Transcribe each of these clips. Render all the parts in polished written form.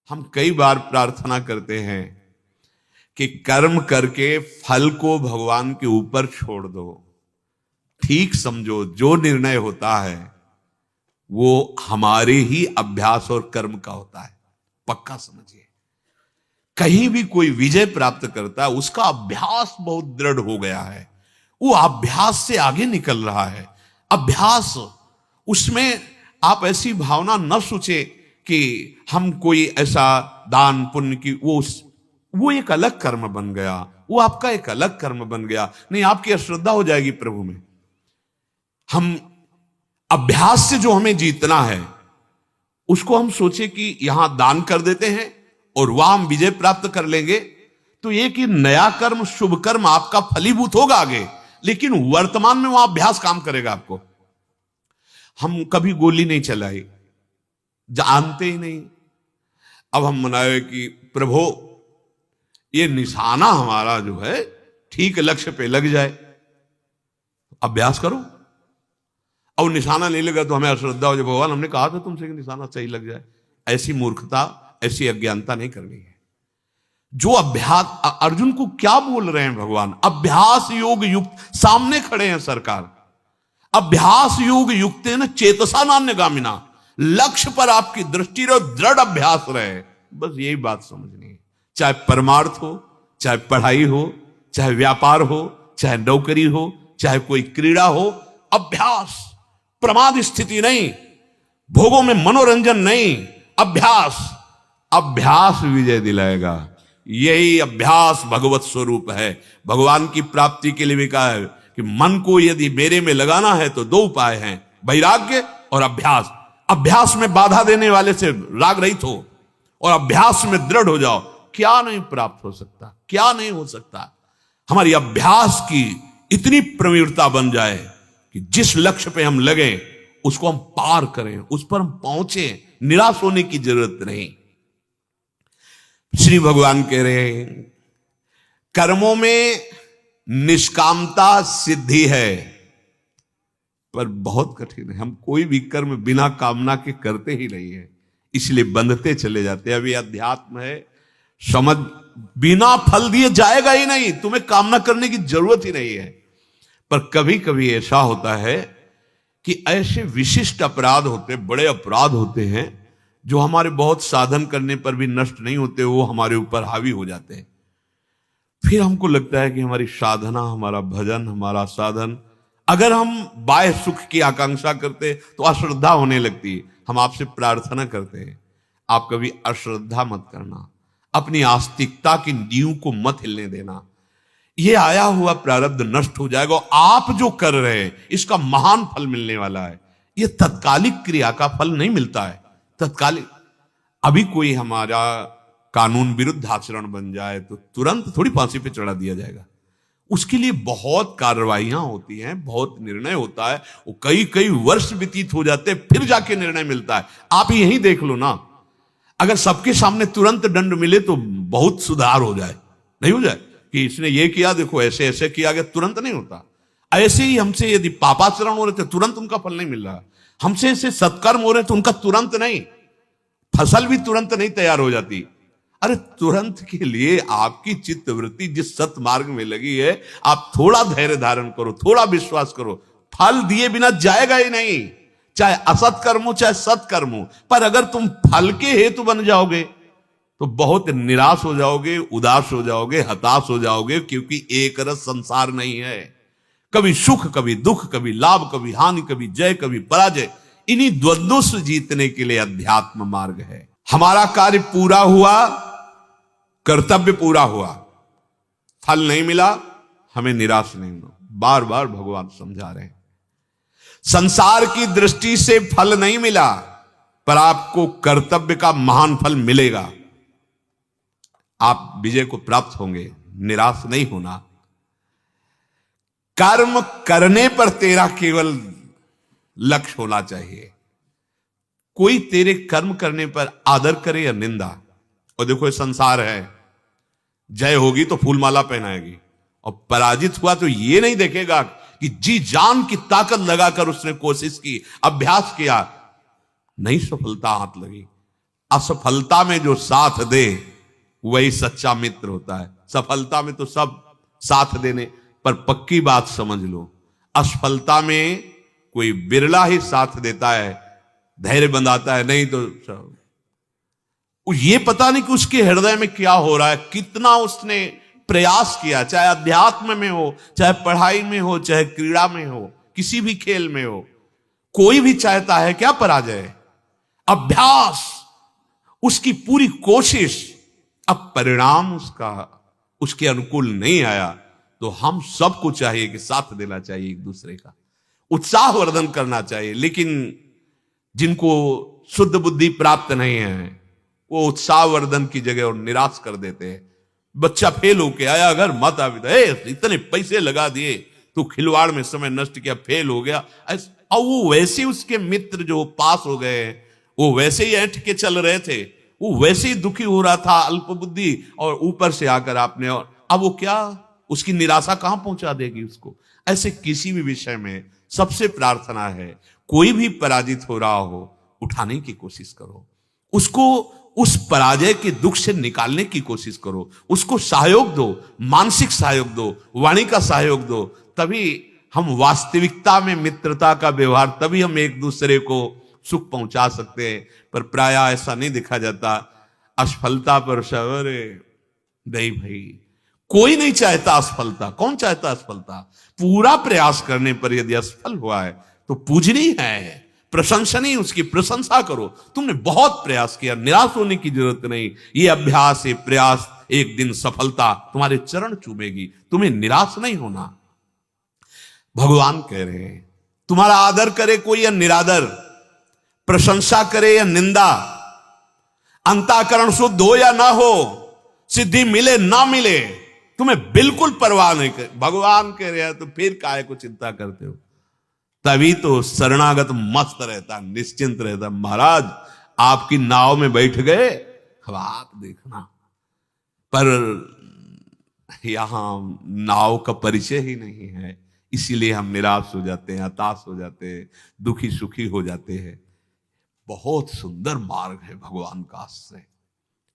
हम कई बार प्रार्थना करते हैं कि कर्म करके फल को भगवान के ऊपर छोड़ दो। ठीक समझो, जो निर्णय होता है वो हमारे ही अभ्यास और कर्म का होता है। पक्का समझिए, कहीं भी कोई विजय प्राप्त करता है उसका अभ्यास बहुत दृढ़ हो गया है, वो अभ्यास से आगे निकल रहा है। अभ्यास, उसमें आप ऐसी भावना न सोचे कि हम कोई ऐसा दान पुण्य की, वो एक अलग कर्म बन गया, वो आपका एक अलग कर्म बन गया। नहीं, आपकी अश्रद्धा हो जाएगी प्रभु में। हम अभ्यास से जो हमें जीतना है उसको हम सोचे कि यहां दान कर देते हैं और वहां हम विजय प्राप्त कर लेंगे, तो एक ही नया कर्म, शुभ कर्म आपका फलीभूत होगा आगे, लेकिन वर्तमान में वहां अभ्यास काम करेगा आपको। हम कभी गोली नहीं चलाई, जानते ही नहीं। अब हम मनाए कि प्रभु ये निशाना हमारा जो है ठीक लक्ष्य पे लग जाए, अभ्यास करो। और निशाना नहीं लगा तो हमें अश्रद्धा हो जाए, भगवान हमने कहा था तुमसे कि निशाना सही लग जाए। ऐसी मूर्खता, ऐसी अज्ञानता नहीं करनी है। जो अभ्यास, अर्जुन को क्या बोल रहे हैं भगवान? अभ्यास योग युक्त, सामने खड़े हैं सरकार। अभ्यास योग युक्त है ना, चेतसा नान्यगामिना, लक्ष्य पर आपकी दृष्टि रहे, दृढ़ अभ्यास रहे। बस यही बात समझनी है। चाहे परमार्थ हो, चाहे पढ़ाई हो, चाहे व्यापार हो, चाहे नौकरी हो, चाहे कोई क्रीड़ा हो, अभ्यास, प्रमाद स्थिति नहीं, भोगों में मनोरंजन नहीं, अभ्यास। अभ्यास विजय दिलाएगा। यही अभ्यास भगवत स्वरूप है। भगवान की प्राप्ति के लिए भी कहा है कि मन को यदि मेरे में लगाना है तो दो उपाय हैं, वैराग्य और अभ्यास। अभ्यास में बाधा देने वाले से राग रहित हो और अभ्यास में दृढ़ हो जाओ। क्या नहीं प्राप्त हो सकता, क्या नहीं हो सकता। हमारी अभ्यास की इतनी प्रवीणता बन जाए कि जिस लक्ष्य पे हम लगे उसको हम पार करें, उस पर हम पहुंचे, निराश होने की जरूरत नहीं। श्री भगवान कह रहे हैं कर्मों में निष्कामता सिद्धि है, पर बहुत कठिन है। हम कोई भी कर्म बिना कामना के करते ही नहीं है, इसलिए बंधते चले जाते हैं। अभी अध्यात्म है, समझ, बिना फल दिए जाएगा ही नहीं, तुम्हें कामना करने की जरूरत ही नहीं है। पर कभी कभी ऐसा होता है कि ऐसे विशिष्ट अपराध होते, बड़े अपराध होते हैं जो हमारे बहुत साधन करने पर भी नष्ट नहीं होते, वो हमारे ऊपर हावी हो जाते हैं। फिर हमको लगता है कि हमारी साधना, हमारा भजन, हमारा साधन, अगर हम बाह्य सुख की आकांक्षा करते तो अश्रद्धा होने लगती है। हम आपसे प्रार्थना करते हैं, आप कभी अश्रद्धा मत करना, अपनी आस्तिकता की नींव को मत हिलने देना। ये आया हुआ प्रारब्ध नष्ट हो जाएगा। आप जो कर रहे हैं इसका महान फल मिलने वाला है। ये तत्कालिक क्रिया का फल नहीं मिलता है, तत्कालिक। अभी कोई हमारा कानून विरुद्ध आचरण बन जाए तो तुरंत थोड़ी फांसी पे चढ़ा दिया जाएगा। उसके लिए बहुत कार्रवाइयां होती हैं, बहुत निर्णय होता है, वो कई कई वर्ष व्यतीत हो जाते हैं, फिर जाके निर्णय मिलता है। आप यही देख लो ना, अगर सबके सामने तुरंत दंड मिले तो बहुत सुधार हो जाए, नहीं हो जाए कि इसने ये किया, देखो ऐसे ऐसे किया गया, तुरंत नहीं होता। ऐसे ही हमसे यदि पापाचरण हो रहे थे तुरंत उनका फल नहीं मिल रहा, हमसे ऐसे सत्कर्म हो रहे तो उनका तुरंत नहीं, फसल भी तुरंत नहीं तैयार हो जाती। अरे तुरंत के लिए आपकी चित्त वृत्ति जिस सत मार्ग में लगी है, आप थोड़ा धैर्य धारण करो, थोड़ा विश्वास करो, फल दिए बिना जाएगा ही नहीं। चाहे असत कर्म हो चाहे सत्कर्म हो, पर अगर तुम फल के हेतु बन जाओगे तो बहुत निराश हो जाओगे, उदास हो जाओगे, हताश हो जाओगे, क्योंकि एक रस संसार नहीं है। कभी सुख, कभी दुख, कभी लाभ, कभी हानि, कभी जय, कभी पराजय। इन्हीं द्वंद्वों से जीतने के लिए अध्यात्म मार्ग है। हमारा कार्य पूरा हुआ, कर्तव्य पूरा हुआ, फल नहीं मिला, हमें निराश नहीं होना। बार बार भगवान समझा रहे हैं, संसार की दृष्टि से फल नहीं मिला, पर आपको कर्तव्य का महान फल मिलेगा। आप विजय को प्राप्त होंगे, निराश नहीं होना। कर्म करने पर तेरा केवल लक्ष्य होना चाहिए। कोई तेरे कर्म करने पर आदर करे या निंदा, और देखो ये संसार है, जय होगी तो फूलमाला पहनाएगी, और पराजित हुआ तो ये नहीं देखेगा कि जी जान की ताकत लगाकर उसने कोशिश की, अभ्यास किया, नहीं सफलता हाथ लगी, असफलता में जो साथ दे वही सच्चा मित्र होता है। सफलता में तो सब साथ देने, पर पक्की बात समझ लो, असफलता में कोई बिरला ही साथ देता है, धैर्य बंधाता है, नहीं तो ये पता नहीं कि उसके हृदय में क्या हो रहा है, कितना उसने प्रयास किया, चाहे अध्यात्म में हो, चाहे पढ़ाई में हो, चाहे क्रीड़ा में हो, किसी भी खेल में हो। कोई भी चाहता है क्या पराजय, अभ्यास, उसकी पूरी कोशिश, अब परिणाम उसके अनुकूल नहीं आया, तो हम सबको चाहिए कि साथ देना चाहिए, एक दूसरे का उत्साहवर्धन करना चाहिए। लेकिन जिनको शुद्ध बुद्धि प्राप्त नहीं है, वो उत्साहवर्धन की जगह और निराश कर देते हैं। बच्चा फेल होके आया, अगर माता पिता इतने पैसे लगा दिए, तो खिलवाड़ में समय नष्ट किया, फेल हो गया, और वो वैसे उसके मित्र जो पास हो गए, वो वैसे ही ऐंठ के चल रहे थे, वो वैसे ही दुखी हो रहा था, अल्पबुद्धि, और ऊपर से आकर आपने, और अब वो क्या, उसकी निराशा कहां पहुंचा देगी उसको। ऐसे किसी भी विषय में सबसे प्रार्थना है, कोई भी पराजित हो रहा हो, उठाने की कोशिश करो, उसको उस पराजय के दुख से निकालने की कोशिश करो, उसको सहयोग दो, मानसिक सहयोग दो, वाणी का सहयोग दो, तभी हम वास्तविकता में मित्रता का व्यवहार, तभी हम एक दूसरे को सुख पहुंचा सकते हैं। पर प्राय ऐसा नहीं देखा जाता, असफलता पर अरे नहीं भाई, कोई नहीं चाहता असफलता, कौन चाहता असफलता। पूरा प्रयास करने पर यदि असफल हुआ है तो पूजनीय है, प्रशंसनीय, उसकी प्रशंसा करो, तुमने बहुत प्रयास किया, निराश होने की जरूरत नहीं। ये अभ्यास, ये प्रयास, एक दिन सफलता तुम्हारे चरण चूमेगी, तुम्हें निराश नहीं होना। भगवान कह रहे हैं, तुम्हारा आदर करे कोई या निरादर, प्रशंसा करे या निंदा, अंतःकरण शुद्ध हो या ना हो, सिद्धि मिले ना मिले, तुम्हें बिल्कुल परवाह नहीं कर। भगवान कह रहे हैं तो फिर काहे को चिंता करते हो। तभी तो शरणागत मस्त रहता, निश्चिंत रहता। महाराज आपकी नाव में बैठ गए, अब आप देखना, पर यहां नाव का परिचय ही नहीं है, इसीलिए हम निराश हो जाते हैं, हताश हो जाते हैं, दुखी सुखी हो जाते हैं। बहुत सुंदर मार्ग है भगवान का आश्रय,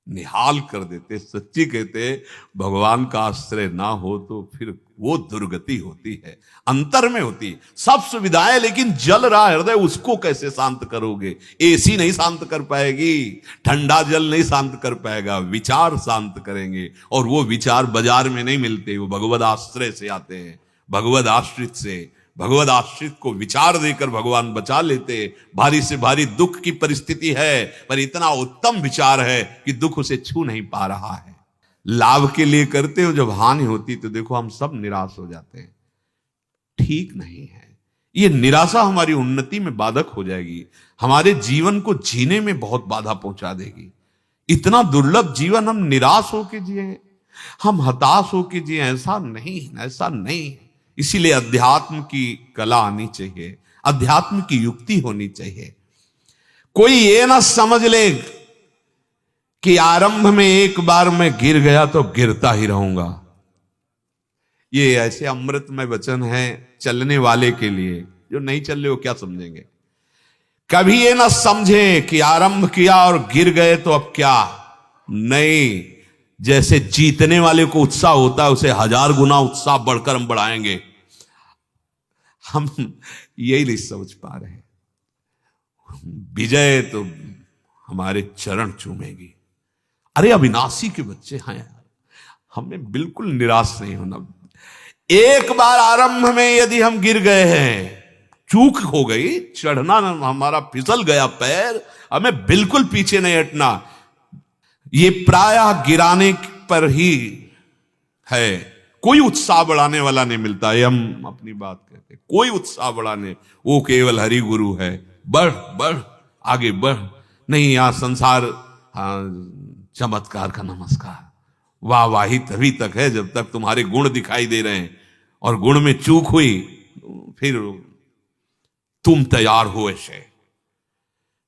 निहाल कर देते। सच्ची कहते, भगवान का आश्रय ना हो तो फिर वो दुर्गति होती है, अंतर में होती है। सब सुविधाएं, लेकिन जल रहा हृदय, उसको कैसे शांत करोगे। एसी नहीं शांत कर पाएगी, ठंडा जल नहीं शांत कर पाएगा, विचार शांत करेंगे, और वो विचार बाजार में नहीं मिलते, वो भगवद आश्रय से आते हैं, भगवद आश्रित से। भगवद आश्रित को विचार देकर भगवान बचा लेते। भारी से भारी दुख की परिस्थिति है, पर इतना उत्तम विचार है कि दुख उसे छू नहीं पा रहा है। लाभ के लिए करते हो, जब हानि होती तो देखो हम सब निराश हो जाते हैं। ठीक नहीं है, ये निराशा हमारी उन्नति में बाधक हो जाएगी, हमारे जीवन को जीने में बहुत बाधा पहुंचा देगी। इतना दुर्लभ जीवन हम निराश होके जिए, हम हताश होके जिए, ऐसा नहीं, ऐसा नहीं। इसीलिए अध्यात्म की कला आनी चाहिए, अध्यात्म की युक्ति होनी चाहिए। कोई ये ना समझ ले कि आरंभ में एक बार मैं गिर गया तो गिरता ही रहूंगा। ये ऐसे अमृतमय वचन है चलने वाले के लिए, जो नहीं चल रहे वो क्या समझेंगे। कभी ये ना समझे कि आरंभ किया और गिर गए तो अब क्या नहीं। जैसे जीतने वाले को उत्साह होता है, उसे 1000 गुना उत्साह बढ़कर हम बढ़ाएंगे। हम यही नहीं समझ पा रहे। विजय तो हमारे चरण चूमेगी। अरे अविनाशी के बच्चे हैं यार, हमें बिल्कुल निराश नहीं होना। एक बार आरंभ में यदि हम गिर गए हैं, चूक हो गई, चढ़ना हमारा फिसल गया पैर, हमें बिल्कुल पीछे नहीं हटना। ये प्रायः गिराने पर ही है, कोई उत्साह बढ़ाने वाला नहीं मिलता है। हम अपनी बात कहते, कोई उत्साह बढ़ाने, वो केवल हरि गुरु है, बढ़ बढ़ आगे बढ़। नहीं, यहां संसार चमत्कार का नमस्कार, वाह वाही तभी तक है जब तक तुम्हारे गुण दिखाई दे रहे हैं, और गुण में चूक हुई फिर तुम तैयार हो। ऐसे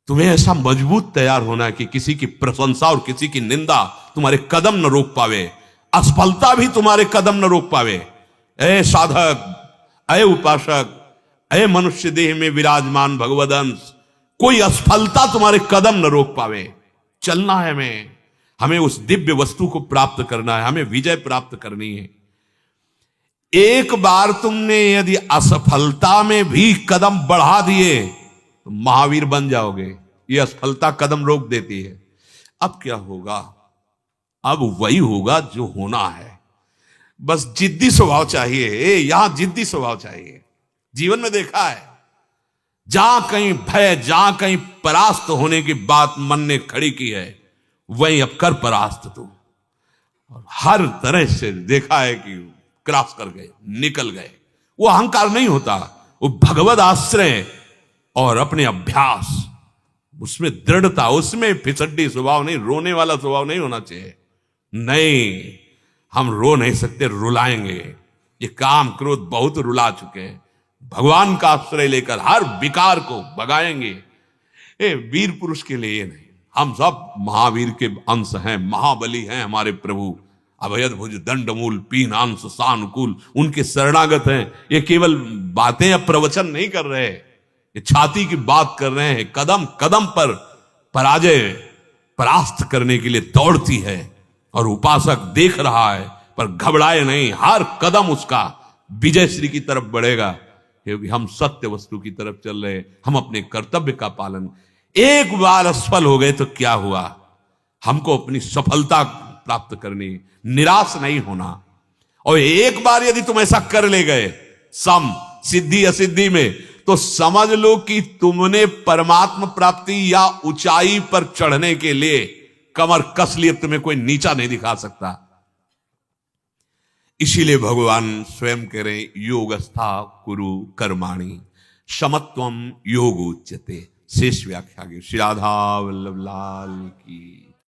तुम्हें ऐसा मजबूत तैयार होना है कि किसी की प्रशंसा और किसी की निंदा तुम्हारे कदम न रोक पावे, असफलता भी तुम्हारे कदम न रोक पावे। ऐ साधक, ऐ उपासक, ऐ मनुष्य देह में विराजमान भगवदंश, कोई असफलता तुम्हारे कदम न रोक पावे। चलना है हमें उस दिव्य वस्तु को प्राप्त करना है, हमें विजय प्राप्त करनी है। एक बार तुमने यदि असफलता में भी कदम बढ़ा दिए तो महावीर बन जाओगे। ये असफलता कदम रोक देती है। अब क्या होगा? अब वही होगा जो होना है। बस जिद्दी स्वभाव चाहिए, यहां जिद्दी स्वभाव चाहिए। जीवन में देखा है, जहां कहीं भय, जहां कहीं परास्त होने की बात मन ने खड़ी की है, वहीं अब कर परास्त तू। और हर तरह से देखा है कि क्रॉस कर गए, निकल गए। वो अहंकार नहीं होता, वो भगवद आश्रय और अपने अभ्यास, उसमें दृढ़ता, उसमें फिसड्डी स्वभाव नहीं, रोने वाला स्वभाव नहीं होना चाहिए। नहीं, हम रो नहीं सकते, रुलाएंगे। ये काम क्रोध बहुत रुला चुके हैं। भगवान का आश्रय लेकर हर विकार को भगाएंगे। वीर पुरुष के लिए नहीं, हम सब महावीर के अंश हैं, महाबली हैं हमारे प्रभु। अभयद्भुज दंडमूल पीनांश सानुकूल, उनके शरणागत हैं। ये केवल बातें या प्रवचन नहीं कर रहे, ये छाती की बात कर रहे हैं। कदम कदम पर पराजय परास्त करने के लिए दौड़ती है, और उपासक देख रहा है पर घबराए नहीं। हर कदम उसका विजय श्री की तरफ बढ़ेगा, क्योंकि हम सत्य वस्तु की तरफ चल रहे हैं। हम अपने कर्तव्य का पालन। एक बार असफल हो गए तो क्या हुआ? हमको अपनी सफलता प्राप्त करनी, निराश नहीं होना। और एक बार यदि तुम ऐसा कर ले गए सम सिद्धि असिद्धि में, तो समझ लो कि तुमने परमात्मा प्राप्ति या ऊंचाई पर चढ़ने के लिए कमर कस लिए, तुम्हें कोई नीचा नहीं दिखा सकता। इसीलिए भगवान स्वयं कह रहे, योगस्था कुरु कर्माणि समत्वम योग उच्यते। शेष व्याख्या के श्री राधा वल्लभ लाल की।